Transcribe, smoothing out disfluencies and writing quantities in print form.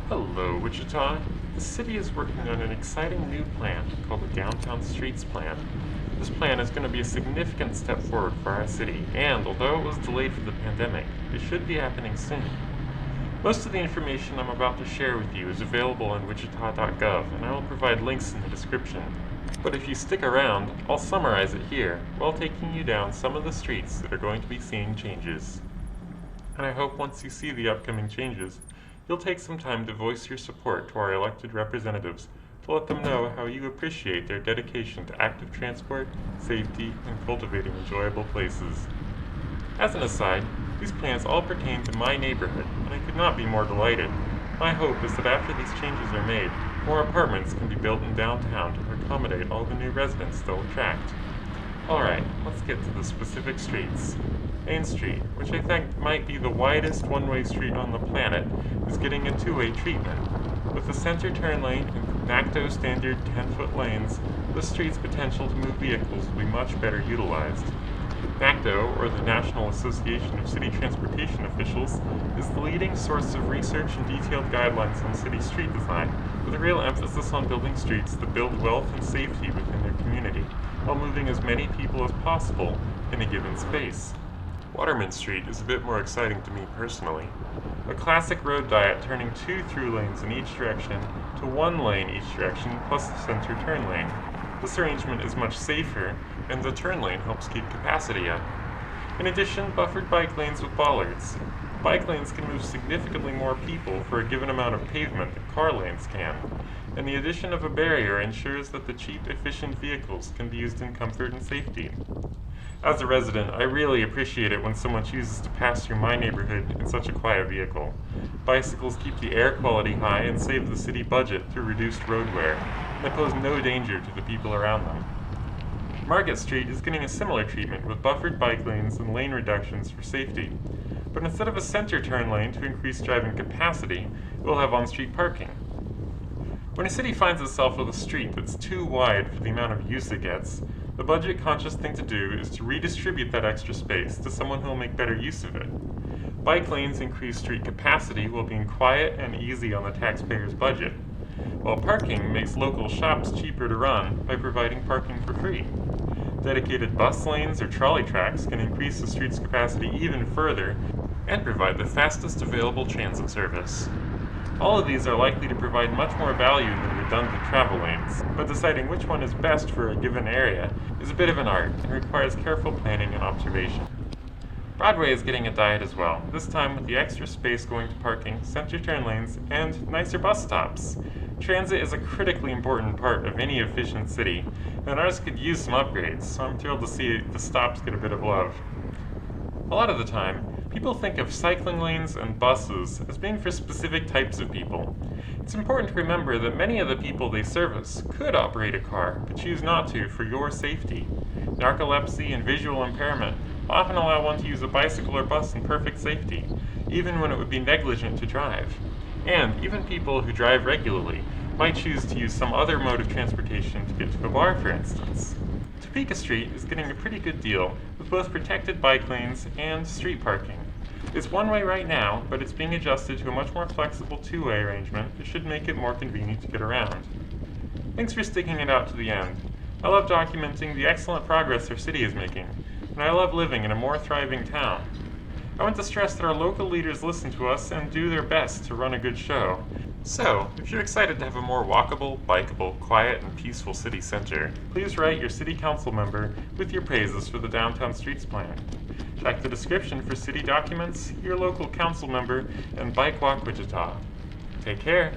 Hello, Wichita. The city is working on an exciting new plan called the Downtown Streets Plan. This plan is going to be a significant step forward for our city, and although it was delayed for the pandemic, it should be happening soon. Most of the information I'm about to share with you is available on wichita.gov, and I will provide links in the description. But if you stick around, I'll summarize it here while taking you down some of the streets that are going to be seeing changes. And I hope once you see the upcoming changes, you'll take some time to voice your support to our elected representatives to let them know how you appreciate their dedication to active transport, safety, and cultivating enjoyable places. As an aside, these plans all pertain to my neighborhood, and I could not be more delighted. My hope is that after these changes are made, more apartments can be built in downtown to accommodate all the new residents they'll attract. Alright, let's get to the specific streets. Main Street, which I think might be the widest one-way street on the planet, is getting a two-way treatment. With the center turn lane and NACTO standard 10-foot lanes, the street's potential to move vehicles will be much better utilized. NACTO, or the National Association of City Transportation Officials, is the leading source of research and detailed guidelines on city street design, with a real emphasis on building streets that build wealth and safety within their community, while moving as many people as possible in a given space. Waterman Street is a bit more exciting to me personally. A classic road diet turning 2 through lanes in each direction to 1 lane each direction plus the center turn lane. This arrangement is much safer, and the turn lane helps keep capacity up. In addition, buffered bike lanes with bollards. Bike lanes can move significantly more people for a given amount of pavement than car lanes can, and the addition of a barrier ensures that the cheap, efficient vehicles can be used in comfort and safety. As a resident, I really appreciate it when someone chooses to pass through my neighborhood in such a quiet vehicle. Bicycles keep the air quality high and save the city budget through reduced road wear. They pose no danger to the people around them. Market Street is getting a similar treatment with buffered bike lanes and lane reductions for safety. But instead of a center turn lane to increase driving capacity, it will have on-street parking. When a city finds itself with a street that's too wide for the amount of use it gets, the budget-conscious thing to do is to redistribute that extra space to someone who will make better use of it. Bike lanes increase street capacity while being quiet and easy on the taxpayer's budget, while parking makes local shops cheaper to run by providing parking for free. Dedicated bus lanes or trolley tracks can increase the street's capacity even further and provide the fastest available transit service. All of these are likely to provide much more value than redundant travel lanes, but deciding which one is best for a given area is a bit of an art and requires careful planning and observation. Broadway is getting a diet as well, this time with the extra space going to parking, center turn lanes, and nicer bus stops. Transit is a critically important part of any efficient city, and ours could use some upgrades, so I'm thrilled to see the stops get a bit of love. A lot of the time, people think of cycling lanes and buses as being for specific types of people. It's important to remember that many of the people they service could operate a car, but choose not to for your safety. Narcolepsy and visual impairment often allow one to use a bicycle or bus in perfect safety, even when it would be negligent to drive. And even people who drive regularly might choose to use some other mode of transportation to get to a bar, for instance. Topeka Street is getting a pretty good deal with both protected bike lanes and street parking. It's one way right now, but it's being adjusted to a much more flexible two-way arrangement that should make it more convenient to get around. Thanks for sticking it out to the end. I love documenting the excellent progress our city is making, and I love living in a more thriving town. I want to stress that our local leaders listen to us and do their best to run a good show. So, if you're excited to have a more walkable, bikeable, quiet, and peaceful city center, please write your city council member with your praises for the Downtown Streets Plan. Check the description for city documents, your local council member, and Bike Walk Wichita. Take care!